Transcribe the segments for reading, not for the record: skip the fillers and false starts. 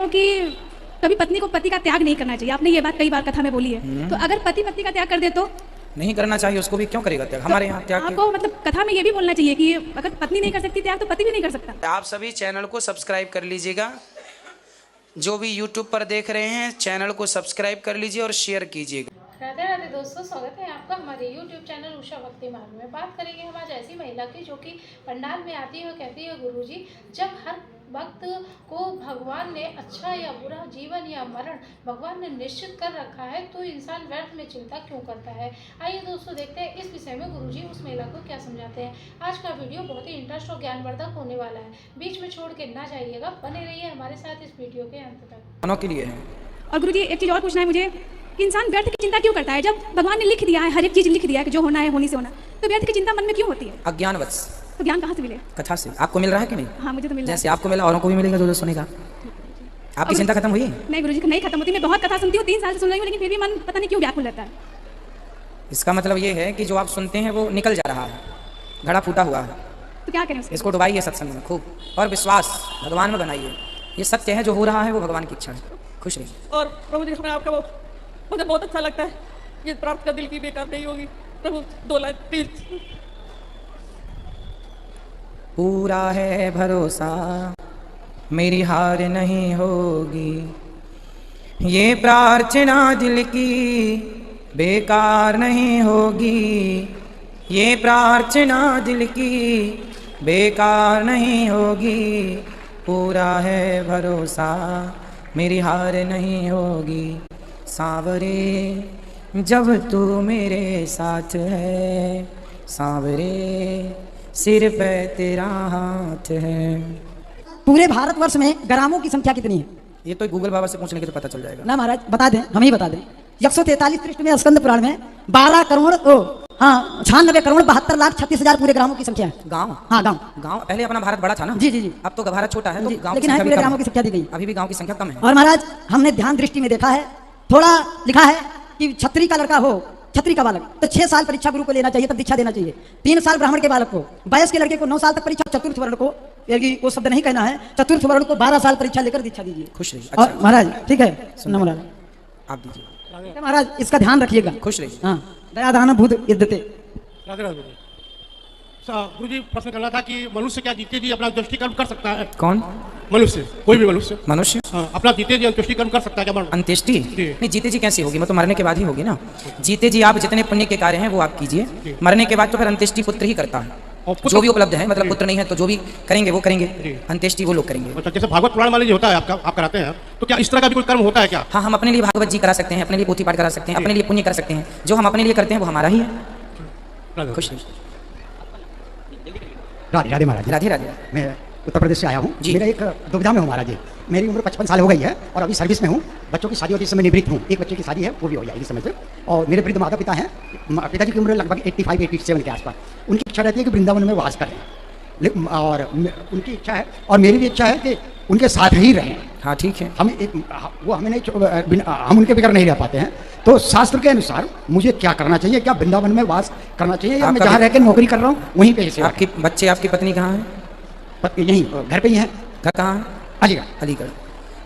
कि कभी पत्नी को पति का त्याग नहीं करना चाहिए। आपने ये बात कई बार कथा में बोली है। तो अगर पति पत्नी का त्याग कर दे तो नहीं करना चाहिए, उसको भी क्यों करेगा त्याग? हमारे यहाँ त्याग आपको मतलब कथा में ये भी बोलना चाहिए कि अगर पत्नी नहीं कर सकती त्याग तो पति भी नहीं कर सकता। आप सभी चैनल को सब्सक्राइब कर लीजिएगा। जो भी यूट्यूब पर देख रहे हैं चैनल को सब्सक्राइब कर लीजिए और शेयर कीजिएगा। राधे राधे दोस्तों, स्वागत है आपका हमारे YouTube चैनल उषा भक्ति मार्ग में। बात करेंगे हम आज ऐसी महिला की जो कि पंडाल में आती है और कहती है, गुरुजी जब हर वक्त को भगवान ने अच्छा या बुरा जीवन या मरण भगवान ने निश्चित कर रखा है तो इंसान व्यर्थ में चिंता क्यों करता है। आइए दोस्तों देखते हैं इस विषय में गुरुजी उस महिला को क्या समझाते हैं। आज का वीडियो बहुत ही इंटरेस्ट और ज्ञानवर्धक होने वाला है, बीच में छोड़ के ना जाइएगा, बने रहिए हमारे साथ इस वीडियो के अंत तक। के लिए है। और गुरुजी एक चीज़ और पूछना है मुझे कि इंसान व्यर्थ की चिंता क्यों करता है? जब भगवान ने लिख दिया है, हर एक चीज़ लिख दिया है कि जो होना है होनी से होना, तो व्यर्थ की चिंता मन में क्यों होती है? अज्ञानवश। तो ज्ञान कहाँ से मिले? कथा से। आपको मिल रहा है कि नहीं? हाँ मुझे तो मिल रहा है। जैसे आपको मिला औरों को भी मिलेगा जो सुनेगा। आपकी चिंता खत्म हुई? नहीं गुरुजी नहीं खत्म होती। मैं बहुत कथा सुनती हूँ, 3 साल से सुन रही हूँ, लेकिन फिर भी मन पता नहीं क्यों व्याकुल रहता है। इसका मतलब ये है कि जो आप सुनते हैं वो निकल जा रहा है, घड़ा फूटा हुआ है। तो क्या करें उसके? इसको डुबाइए सत्संग में खूब और विश्वास भगवान में बनाइए। ये सत्य है, जो हो रहा है वो भगवान की इच्छा है। खुश रहिए। और प्रभु जी हमें आपका वो मुझे बहुत अच्छा लगता है। ये प्राप्त का दिल की बेकार नहीं होगी प्रभु। 2 लाइन प्लीज। पूरा है भरोसा मेरी हार नहीं होगी, ये प्रार्थना दिल की बेकार नहीं होगी, ये प्रार्थना दिल की बेकार नहीं होगी। पूरा है भरोसा मेरी हार नहीं होगी, सांवरे जब तू मेरे साथ है, सांवरे सिर पे तेरा हाथ है। पूरे भारतवर्ष में ग्रामों की संख्या कितनी है? ये तो गूगल बाबा से पूछने के तो पता चल जाएगा ना महाराज बता दें, हम ही बता दें। 143 पृष्ठ में स्कंद पुराण में 12 करोड़ 96 करोड़ 72 लाख 36,000 पूरे ग्रामों की संख्या है। गांव? हाँ गांव। गांव पहले अपना भारत बड़ा था ना। जी जी जी। अब तो भारत छोटा है तो गांव लेकिन पूरे ग्रामों की संख्या दी गई। अभी भी गांव की संख्या कम है। और महाराज हमने ध्यान दृष्टि में देखा है, थोड़ा लिखा है कि क्षत्रिय का लड़का हो, क्षत्रिय का बालक तो 6 साल परीक्षा गुरु को लेना चाहिए, तब दीक्षा देना चाहिए। 3 साल ब्राह्मण के बालक को, वयस्क के लड़के को 9 साल तक परीक्षा, चतुर्थ वर्ण को वो शब्द नहीं कहना है, चतुर्थ वर्ण को 12 साल परीक्षा लेकर दीक्षा दीजिए। खुश रहिए। और महाराज ठीक है सुनना महाराज, आप दीजिए महाराज इसका ध्यान रखिएगा। खुश रहिए। हाँ दया दान भूत इद्दते। राधे राधे गुरुजी, प्रश्न करना था कि मनुष्य क्या जीते जी अपना अंत्येष्टिकर्म कर सकता है? कौन? मनुष्य, कोई भी मनुष्य। मनुष्य अपना जीते जी अंत्येष्टिकर्म कर सकता है क्या? अंत्येष्टि नहीं, जीते जी कैसी होगी? मैं तो मरने के बाद ही होगी ना। जीते जी आप जितने पुण्य के कार्य हैं वो आप कीजिए, मरने के बाद तो फिर अंत्येष्टि पुत्र ही करता है। जो भी उपलब्ध है, मतलब पुत्र नहीं है तो जो भी करेंगे वो करेंगे, अंत्येष्टि वो लोग करेंगे। मतलब जैसे भागवत पुराण वाले जो होता है आप कराते हैं, तो क्या इस तरह का भी कोई कर्म होता है क्या? हाँ, हम अपने लिए भागवत जी करा सकते हैं, अपने लिए पोथी पाठ करा सकते हैं, अपने लिए पुण्य कर सकते हैं। जो हम अपने लिए करते हैं वो हमारा ही है। खुश रहिए। राधे राधे महाराज। राधे राधे। मैं उत्तर प्रदेश से आया हूँ। मेरा एक दुविधा में हूँ महाराज जी। मेरी उम्र 55 साल हो गई है और अभी सर्विस में हूँ। बच्चों की शादी होती है, इस समय निवृत्त हूँ। एक बच्चे की शादी है, वो भी हो जाएगी इस समय से। और मेरे वृद्ध माता पिता हैं, पिताजी की उम्र लगभग 85-87 के आसपास। उनकी इच्छा रहती है कि वृंदावन में वास करें, और उनकी इच्छा है और मेरी भी इच्छा है कि उनके साथ ही रहें। हाँ ठीक है। हम वो हमें नहीं, हम उनके बगैर नहीं रह पाते हैं। तो शास्त्र के अनुसार मुझे क्या करना चाहिए? क्या वृंदावन में वास करना चाहिए या मैं जहाँ रह के नौकरी कर रहा हूँ वहीं पे? आपके बच्चे, आपकी पत्नी कहाँ है? यहीं घर पे ही है। घर कहाँ है? अलीगढ़। अलीगढ़।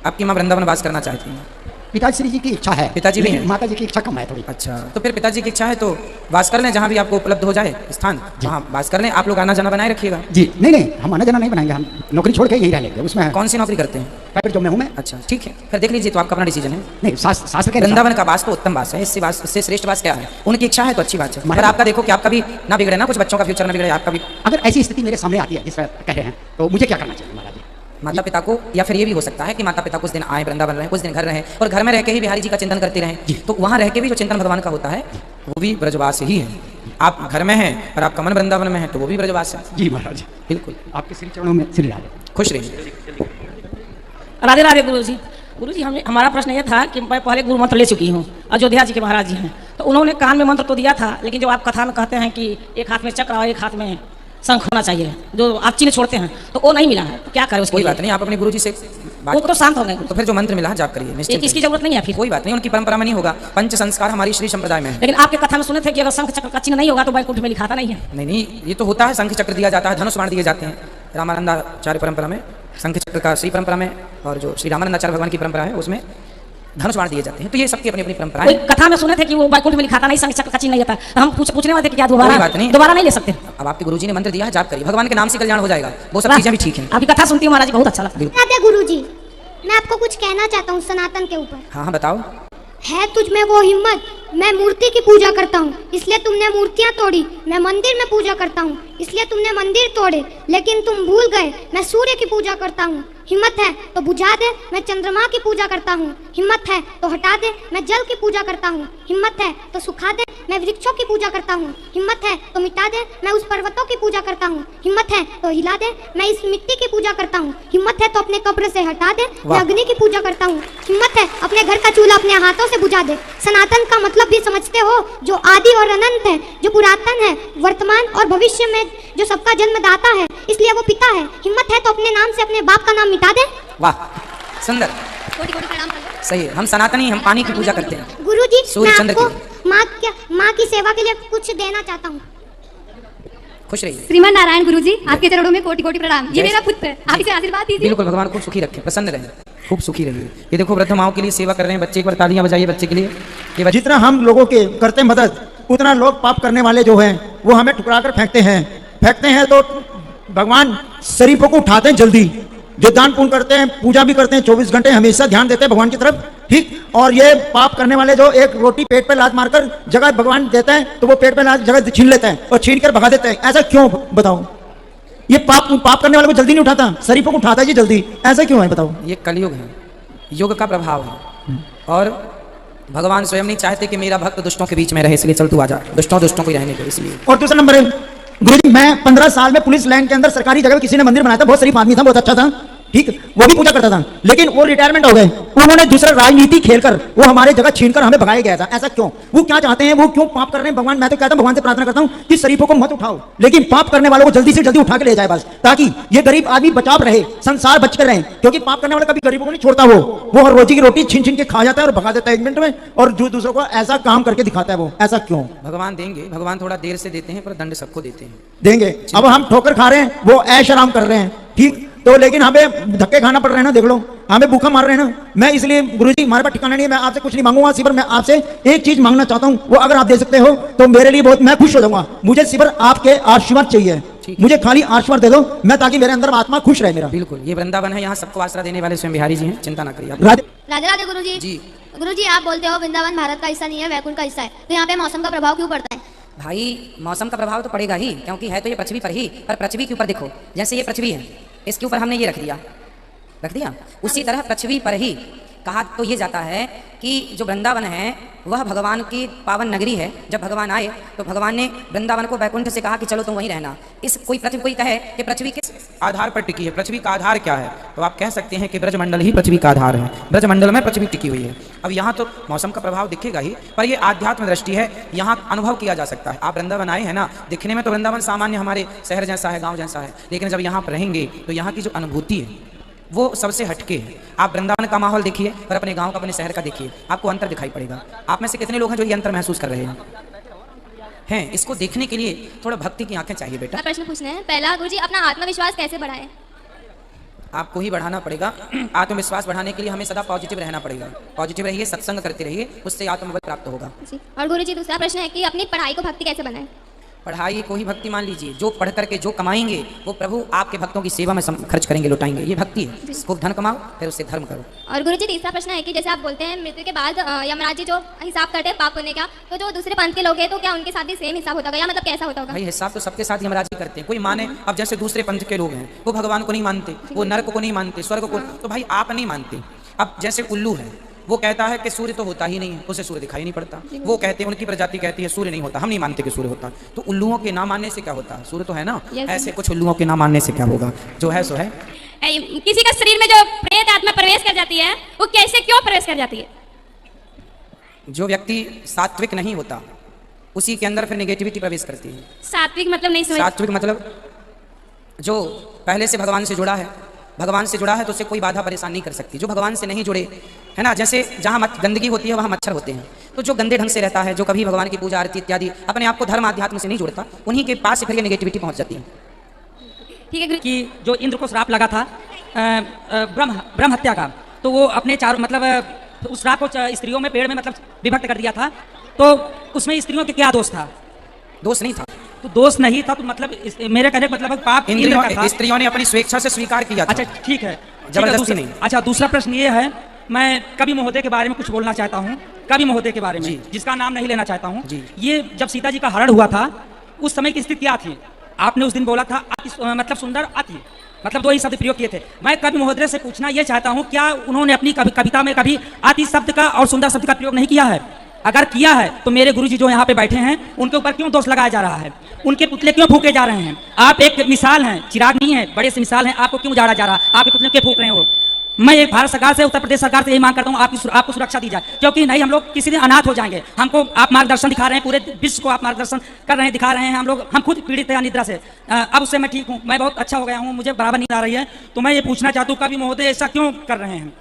आपकी माँ वृंदावन वास करना चाहती हैं? पिताश्री जी की इच्छा है। पिताजी भी हैं? माता जी की इच्छा कम है थोड़ी। अच्छा, तो फिर पिताजी की इच्छा है तो वास कर लें, जहाँ भी आपको उपलब्ध हो जाए स्थान वहाँ वास कर लें। आप लोग आना जाना बनाए रखिएगा। जी नहीं, हम आना जाना नहीं बनाएंगे, हम नौकरी छोड़ के यही रह लेंगे। उसमें कौन सी नौकरी करते हैं? प्राइवेट जॉब में हूँ मैं। अच्छा ठीक है, फिर देख लीजिए, तो आपका अपना डिसीजन है। नहीं, शास्त्र के वृंदावन का वास तो उत्तम वास है, इससे श्रेष्ठ वास क्या है? उनकी इच्छा है तो अच्छी बात है, मगर आपका देखो कि आपका भी ना बिगड़े ना, कुछ बच्चों का फ्यूचर ना बिगड़े, आपका भी। अगर ऐसी स्थिति मेरे सामने आती है जिस कह रहे हैं, तो मुझे क्या करना चाहिए महाराज? माता पिता को, या फिर ये भी हो सकता है कि माता पिता कुछ दिन आए वृंदावन रहें, कुछ दिन घर रहें, और घर में रह के ही बिहारी जी का चिंतन करते रहें, तो वहाँ रह के भी जो चिंतन भगवान का होता है वो भी ब्रजवास ही है। आप घर में हैं और आपका मन वृंदावन में है तो वो भी ब्रजवास है। जी महाराज बिल्कुल। आपके श्री चरणों में सिर डालें। खुश रहिए। राधे राधे गुरुजी। गुरुजी हमारा प्रश्न ये था कि मैं पहले गुरु मंत्र ले चुकी हूँ, अयोध्या जी के महाराज जी हैं, तो उन्होंने कान में मंत्र तो दिया था, लेकिन जो आप कथा में कहते हैं कि एक हाथ में चक्र और एक हाथ में शंख होना चाहिए, जो आप चिन्ह छोड़ते हैं, तो वो नहीं मिला है, तो क्या करें उसको? कोई बात नहीं, आप अपने गुरुजी से वो तो शांत हो गए। तो फिर जो मंत्र मिला जाप करिए, निश्चित। इसकी जरूरत नहीं है फिर? कोई बात नहीं, उनकी परंपरा में नहीं होगा। पंच संस्कार हमारी श्री संप्रदाय में है। लेकिन आपके कथा में सुने थे कि अगर शंख चक्र का चिन्ह नहीं होगा तो वैकुंठ में लिखाता नहीं है। नहीं, ये तो होता है, शंख चक्र दिया जाता है, धनुष बाण दिए जाते हैं रामानंदाचार्य परंपरा में। शंख चक्र का श्री परंपरा में और जो श्री रामानंदाचार्य भगवान की परंपरा है उसमें धनुष बाण दिए जाते हैं। तो ये सबकी अपनी अपनी परंपरा कोई है। कथा में सुने थे कि वो बैकुंठ में लिखा था नहीं शंख चक्र का चिन्ह नहीं था। हम पूछने वाले थे कि क्या कोई बात नहीं। दोबारा नहीं ले सकते? अब आपके गुरुजी ने मंत्र दिया है, जाप करिए, भगवान के नाम से कल्याण हो जाएगा, वो सब चीजें भी ठीक हैं। आपकी कथा सुनती हूँ महाराज, बहुत अच्छा लगता है। गुरुजी, मैं आपको कुछ कहना चाहता हूँ सनातन के ऊपर। हाँ बताओ। है तुझ में वो हिम्मत, मैं मूर्ति की पूजा करता हूँ इसलिए तुमने मूर्तियाँ तोड़ी। मैं मंदिर में पूजा करता हूँ इसलिए तुमने मंदिर तोड़े। लेकिन तुम भूल गए मैं सूर्य की पूजा करता हूँ। हिम्मत है तो बुझा दे, मैं चंद्रमा की पूजा करता हूँ। हिम्मत है तो हटा दे, मैं जल की पूजा करता हूँ। हिम्मत है तो सुखा दे, मैं वृक्षों की पूजा करता हूँ। हिम्मत है तो मिटा दे, मैं उस पर्वतों की पूजा करता हूँ। हिम्मत है तो हिला दे, मैं इस मिट्टी की पूजा करता हूँ। हिम्मत है तो अपने कब्र से हटा दे, मैं अग्नि की पूजा करता हूँ। हिम्मत है अपने घर का चूल्हा अपने हाथों से बुझा दे। सनातन का मतलब भी समझते हो, जो आदि और अनंत है, जो पुरातन है, वर्तमान और भविष्य में जो सबका जन्मदाता है, इसलिए वो पिता है। हिम्मत है तो अपने नाम से अपने बाप का नाम मिटा दे। वाह, सुंदर, कोटि कोटि प्रणाम कर लो। सही है। हम सनातनी, हम पानी की पूजा करते हैं। गुरुजी, सूर्य मैं चंद्र आपको माँ की सेवा के लिए कुछ देना चाहता हूँ। खुश रहिए। श्रीमान नारायण गुरुजी, आपके चरणों में कोटि कोटि प्रणाम। ये जय मेरा पुत्र है, आप इसे आशीर्वाद दीजिए। बिल्कुल, भगवान को सुखी रखें, प्रसन्न रहें, खूब सुखी रहिए। ये देखो वृद्ध माओ के लिए सेवा कर रहे हैं बच्चे, एक बार तालियां बजाइए बच्चे के लिए। ये बच्चे जितना हम लोगों के करते मदद, उतना लोग पाप करने वाले जो हैं वो हमें ठुकरा कर फेंकते हैं तो भगवान शरीफों को उठाते हैं जल्दी। जो दान पुण्य करते हैं, पूजा भी करते हैं, 24 घंटे हमेशा ध्यान देते हैं भगवान की तरफ, ठीक। और ये पाप करने वाले जो एक रोटी पेट पे लात मारकर जगह भगवान देते हैं तो वो पेट पे लात जगह छीन लेते हैं और छीन कर भगा देते हैं। ऐसा क्यों बताओ? ये पाप करने वाले को जल्दी नहीं उठाता, शरीफों को उठाता है जी जल्दी, ऐसा क्यों है बताओ? ये कलयुग है, युग का प्रभाव है। और भगवान स्वयं नहीं चाहते कि मेरा भक्त दुष्टों के बीच में रहे, इसलिए चल तू आजा, दुष्टों को ही रहने दो इसलिए। और दूसरा नंबर है गुरुजी, मैं 15 साल में पुलिस लाइन के अंदर सरकारी जगह किसी ने मंदिर बनाया था, बहुत शरीफ आदमी था, बहुत अच्छा था, ठीक, वो भी पूजा करता था, लेकिन वो रिटायरमेंट हो गए। उन्होंने दूसरा राजनीति खेलकर वो हमारे जगह छीनकर हमें भगाया गया था। ऐसा क्यों? वो क्या चाहते हैं? वो क्यों पाप कर रहे हैं? भगवान, मैं तो कहता हूं, भगवान से प्रार्थना करता हूं कि शरीफों को मत उठाओ, लेकिन पाप करने वालों को जल्दी से जल्दी उठा के ले जाए बस, ताकि ये गरीब आदमी बचाव रहे, संसार बच कर रहे। क्योंकि पाप करने वाला कभी गरीबों को नहीं छोड़ता, वो हर रोजी की रोटी छीन छीन के खा जाता है और भगा देता है 1 मिनट में, और जो दूसरों को ऐसा काम करके दिखाता है वो। ऐसा क्यों? भगवान देंगे, भगवान थोड़ा देर से देते हैं पर दंड सबको देते हैं, देंगे। अब हम ठोकर खा रहे हैं, वो ऐश आराम कर रहे हैं, ठीक, तो लेकिन हमें धक्के खाना पड़ रहे हैं ना, देख लो, हमें भूखा मार रहे हैं ना। मैं इसलिए गुरुजी, हमारे पास ठिकाना नहीं है, मैं आपसे कुछ नहीं मांगूंगा, सिर्फ मैं आपसे एक चीज मांगना चाहता हूं, वो अगर आप दे सकते हो तो मेरे लिए बहुत, मैं खुश हो जाऊंगा। मुझे सिर्फ आपके आशीर्वाद चाहिए, मुझे खाली आशीर्वाद दे दो, मैं, ताकि मेरे अंदर आत्मा खुश रहे मेरा। बिल्कुल, ये वृंदावन है, यहाँ सबको आश्रय देने वाले स्वयं बिहारी जी हैं, चिंता ना करिए। राधे राधे गुरुजी। जी गुरुजी, आप बोलते हो वृंदावन भारत का हिस्सा नहीं है, वैकुंठ का हिस्सा है, तो यहाँ पे मौसम का प्रभाव क्यों पड़ता है? भाई, मौसम का प्रभाव तो पड़ेगा ही, क्योंकि है तो ये पृथ्वी पर ही, पर पृथ्वी के ऊपर देखो, जैसे ये पृथ्वी है, इसके ऊपर हमने ये रख दिया, उसी तरह पृथ्वी पर ही कहा तो ये जाता है कि जो वृंदावन है वह भगवान की पावन नगरी है। जब भगवान आए तो भगवान ने वृंदावन को वैकुंठ से कहा कि चलो तुम वहीं रहना। इस कोई कहे कि पृथ्वी किस आधार पर टिकी है, पृथ्वी का आधार क्या है, तो आप कह सकते हैं कि ब्रजमंडल ही पृथ्वी का आधार है, ब्रजमंडल में पृथ्वी टिकी हुई है। अब यहाँ तो मौसम का प्रभाव दिखेगा ही, पर ये आध्यात्म दृष्टि है, यहाँ अनुभव किया जा सकता है। आप वृंदावन आए हैं ना, दिखने में तो वृंदावन सामान्य हमारे शहर जैसा है, गाँव जैसा है, लेकिन जब यहाँ पर रहेंगे तो यहाँ की जो अनुभूति है वो सबसे हटके है। आप वृंदावन का माहौल देखिए और अपने गांव का, अपने शहर का देखिए, आपको अंतर दिखाई पड़ेगा। आप में से कितने लोग हैं जो ये अंतर महसूस कर रहे हैं? इसको देखने के लिए थोड़ा भक्ति की आंखें चाहिए बेटा। प्रश्न पूछने हैं। पहला गुरुजी, अपना आत्मविश्वास कैसे बढ़ाए? आपको ही बढ़ाना पड़ेगा। आत्मविश्वास बढ़ाने के लिए हमें सदा पॉजिटिव रहना पड़ेगा। पॉजिटिव रहिए, सत्संग करते रहिए, उससे आत्मबल प्राप्त होगा। और गुरुजी, दूसरा प्रश्न है कि अपनी पढ़ाई को भक्ति कैसे बनाए? पढ़ाई को ही भक्ति मान लीजिए। जो पढ़ करके जो कमाएंगे वो प्रभु आपके भक्तों की सेवा में खर्च करेंगे, लुटाएंगे, ये भक्ति है। खूब धन कमाओ, फिर उससे धर्म करो। और गुरुजी, तीसरा प्रश्न है कि जैसे आप बोलते हैं मृत्यु के बाद यमराज जी जो हिसाब करते हैं पाप करने का, तो जो दूसरे पंथ के लोग हैं तो क्या उनके साथ भी सेम हिसाब होता है, या मतलब कैसा होता होगा? भाई, हिसाब तो सबके साथ यमराज ही करते हैं, कोई माने। अब जैसे दूसरे पंथ के लोग हैं वो भगवान को नहीं मानते, वो नरक को नहीं मानते, स्वर्ग को, तो भाई आप नहीं मानते। अब जैसे उल्लू है, वो कहता है कि सूर्य तो होता ही नहीं है, उसे सूर्य दिखाई नहीं पड़ता। वो कहते हैं, उनकी प्रजाति कहती है सूर्य नहीं होता, हम नहीं मानते कि सूर्य होता। तो उल्लुओं के ना मानने से क्या होता है? सूर्य तो है ना। ऐसे कुछ उल्लुओं के ना मानने से क्या होगा? जो है सो है। किसी का शरीर में जो प्रेत आत्मा प्रवेश कर जाती है, वो कैसे क्यों प्रवेश कर जाती है? जो व्यक्ति सात्विक नहीं होता उसी के अंदर फिर नेगेटिविटी प्रवेश करती है। सात्विक मतलब नहीं समझ। सात्विक मतलब जो पहले से भगवान से जुड़ा है, भगवान से जुड़ा है तो उससे कोई बाधा परेशान नहीं कर सकती। जो भगवान से नहीं जुड़े, है ना, जैसे जहाँ गंदगी होती है वहाँ मच्छर होते हैं, तो जो गंदे ढंग से रहता है, जो कभी भगवान की पूजा आरती इत्यादि अपने आप को धर्म आध्यात्म से नहीं जोड़ता, उन्हीं के पास से फिर ये नेगेटिविटी पहुँच जाती है। ठीक है कि जो इंद्र को श्राप लगा था ब्रह्म हत्या का, तो वो अपने चारों मतलब उस रात को स्त्रियों में पेड़ में मतलब विभक्त कर दिया था, तो उसमें स्त्रियों के क्या दोष था? दोष नहीं था। तो दोष नहीं था तो मतलब मेरे कहने का मतलब पाप इंद्रियों का था। स्त्रियों ने अपनी स्वेच्छा से स्वीकार किया था। अच्छा ठीक है, जबरदस्ती नहीं। अच्छा दूसरा प्रश्न ये है, मैं कवि महोदय के बारे में कुछ बोलना चाहता हूँ, कवि महोदय के बारे में, जिसका नाम नहीं लेना चाहता हूँ। ये जब सीता जी का हरण हुआ था उस समय की स्थिति क्या थी? आपने उस दिन बोला था मतलब सुंदर अति, मतलब दो ही शब्द प्रयोग किए थे। मैं कवि महोदय से पूछना ये चाहता हूँ, क्या उन्होंने अपनी कविता में कभी अति शब्द का और सुंदर शब्द का प्रयोग नहीं किया है? अगर किया है तो मेरे गुरुजी जो यहाँ पे बैठे हैं उनके ऊपर क्यों दोष लगाया जा रहा है? उनके पुतले क्यों फूके जा रहे हैं? आप एक मिसाल हैं, चिराग नहीं है, बड़े से मिसाल हैं, आपको क्यों उजाड़ा जा रहा है? आपके पुतले क्यों फूक रहे हो? मैं एक भारत सरकार से, उत्तर प्रदेश सरकार से यही मांग करता हूँ आपको सुरक्षा दी जाए, क्योंकि नहीं हम लोग किसी दिन अनाथ हो जाएंगे। हमको आप मार्गदर्शन दिखा रहे हैं, पूरे विश्व को आप मार्गदर्शन कर रहे हैं, दिखा रहे हैं। हम खुद पीड़ित हैं निद्रा से, अब उससे मैं ठीक हूँ, मैं बहुत अच्छा हो गया हूँ, मुझे बराबर नींद आ रही है। तो मैं ये पूछना चाहता हूँ कवि महोदय ऐसा क्यों कर रहे हैं,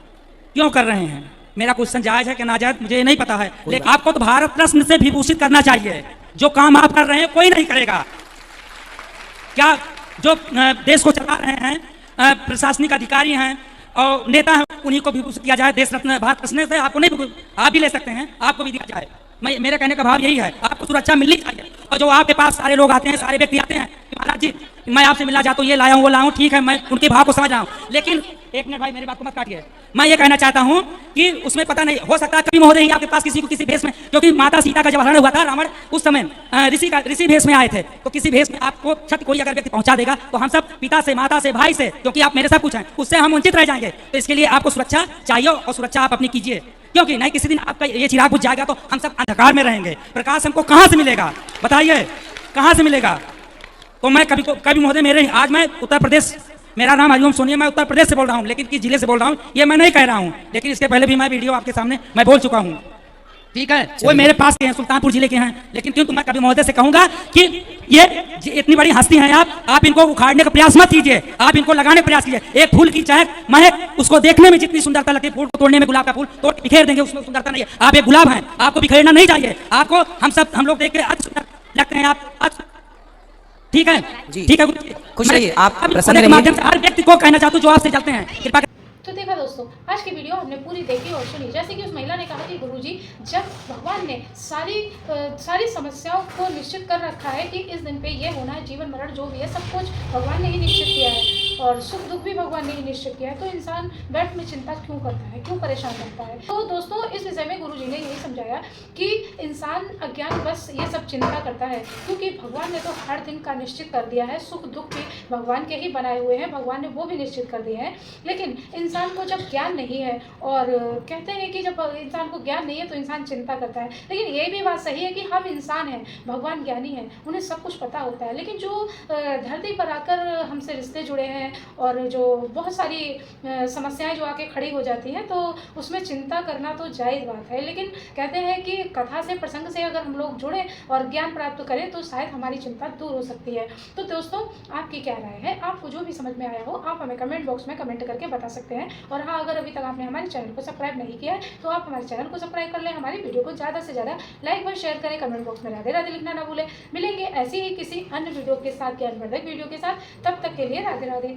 क्यों कर रहे हैं? मेरा क्वेश्चन जायज है कि नाजायज मुझे नहीं पता है, लेकिन आपको तो भारत रत्न से विभूषित करना चाहिए। जो काम आप कर रहे हैं कोई नहीं करेगा। क्या जो देश को चला रहे हैं प्रशासनिक अधिकारी हैं और नेता हैं, उन्हीं को विभूषित किया जाए देश रत्न भारत रत्न से? आपको नहीं, आप भी ले सकते हैं, आपको भी दिया जाए। मेरे कहने का भाव यही है, आपको सुरक्षा मिलनी चाहिए। और जो आपके पास सारे लोग आते हैं, सारे व्यक्ति आते हैं कि महाराज जी मैं आपसे मिलना चाहता हूँ, ये लाया हूँ वो लाया हूँ, ठीक है, मैं उनके भाव को समझ रहा हूँ, लेकिन एक मिनट भाई मेरी बात को मत काटिए। मैं ये कहना चाहता हूँ कि उसमें पता नहीं हो सकता कवि महोदय ही आपके पास किसी को किसी भेष में, क्योंकि माता सीता का जब हरण हुआ था, रावण उस समय ऋषि भेष में आए थे, तो किसी भेष में आपको क्षति कोई अगर व्यक्ति पहुंचा देगा तो हम सब पिता से, माता से, भाई से, क्योंकि आप मेरे सब कुछ हैं, उससे हम वंचित रह जाएंगे। तो इसके लिए आपको सुरक्षा चाहिए और सुरक्षा आप अपनी कीजिए, क्योंकि नहीं किसी दिन आपका ये चिराग बुझ जाएगा तो हम सब अंधकार में रहेंगे। प्रकाश हमको कहाँ से मिलेगा बताइए, कहाँ से मिलेगा? तो मैं कवि महोदय मेरे, आज मैं उत्तर प्रदेश, मेरा नाम हरिओम सोनी है, मैं उत्तर प्रदेश से बोल रहा हूँ, लेकिन किस जिले से बोल रहा हूँ ये मैं नहीं कह रहा हूँ, लेकिन इसके पहले भी मैं वीडियो आपके सामने मैं बोल चुका हूँ, ठीक है? वो मेरे पास के हैं, सुल्तानपुर जिले के हैं, लेकिन क्यों मैं कवि महोदय से कहूंगा कि ये इतनी बड़ी हस्ती हैं आप इनको उखाड़ने का प्रयास मत कीजिए, आप इनको लगाने का प्रयास कीजिए। एक फूल की चाहे महक, उसको देखने में जितनी सुंदरता लगती है, फूल को तोड़ने में, गुलाब का फूल तोड़ बिखेर देंगे, उसमें सुंदरता नहीं है। आप एक गुलाब हैं, आपको बिखेरना नहीं चाहिए, आपको हम लोग देख के अति सुंदर लगते हैं आप, ठीक है? ठीक है, खुश रहिए आप, प्रसन्न रहिए। माध्यम से हर व्यक्ति को कहना चाहता हूँ जो आपसे चलते हैं, कृपा। तो देखा दोस्तों, आज की वीडियो हमने पूरी देखी और सुनी। जैसे कि उस महिला ने कहा कि गुरुजी, जब भगवान ने सारी समस्याओं को निश्चित कर रखा है कि इस दिन पे ये होना है, जीवन मरण जो भी है सब कुछ भगवान ने ही निश्चित किया है और सुख दुख भी भगवान ने ही निश्चित किया है, तो इंसान बैठ में चिंता क्यों करता है, क्यों परेशान रहता है? तो दोस्तों इस विषय में गुरुजी ने यही समझाया कि इंसान अज्ञानवश ये सब चिंता करता है, क्योंकि भगवान ने तो हर दिन का निश्चित कर दिया है, सुख दुख भी भगवान के ही बनाए हुए हैं, भगवान ने वो भी निश्चित कर दिए हैं। लेकिन इंसान को जब ज्ञान नहीं है, और कहते हैं कि जब इंसान को ज्ञान नहीं है तो इंसान चिंता करता है, लेकिन ये भी बात सही है कि हम इंसान हैं, भगवान ज्ञानी हैं, उन्हें सब कुछ पता होता है। लेकिन जो धरती पर आकर हमसे रिश्ते जुड़े हैं और जो बहुत सारी समस्याएं जो आके खड़ी हो जाती हैं, तो उसमें चिंता करना तो जायज़ बात है। लेकिन कहते हैं कि कथा से, प्रसंग से अगर हम लोग जुड़े और ज्ञान प्राप्त करें तो शायद हमारी चिंता दूर हो सकती है। तो दोस्तों आपकी क्या राय है? आपको जो भी समझ में आया हो आप हमें कमेंट बॉक्स में कमेंट करके बता सकते हैं। और हाँ, अगर अभी तक आपने हमारे चैनल को सब्सक्राइब नहीं किया है तो आप हमारे चैनल को सब्सक्राइब कर लें, हमारी वीडियो को ज़्यादा से ज़्यादा लाइक व शेयर करें, कमेंट बॉक्स में राधे राधे लिखना ना भूलें। मिलेंगे ऐसी ही किसी अन्य वीडियो के साथ, ज्ञानवर्धक वीडियो के साथ, तब तक के लिए राधे राधे।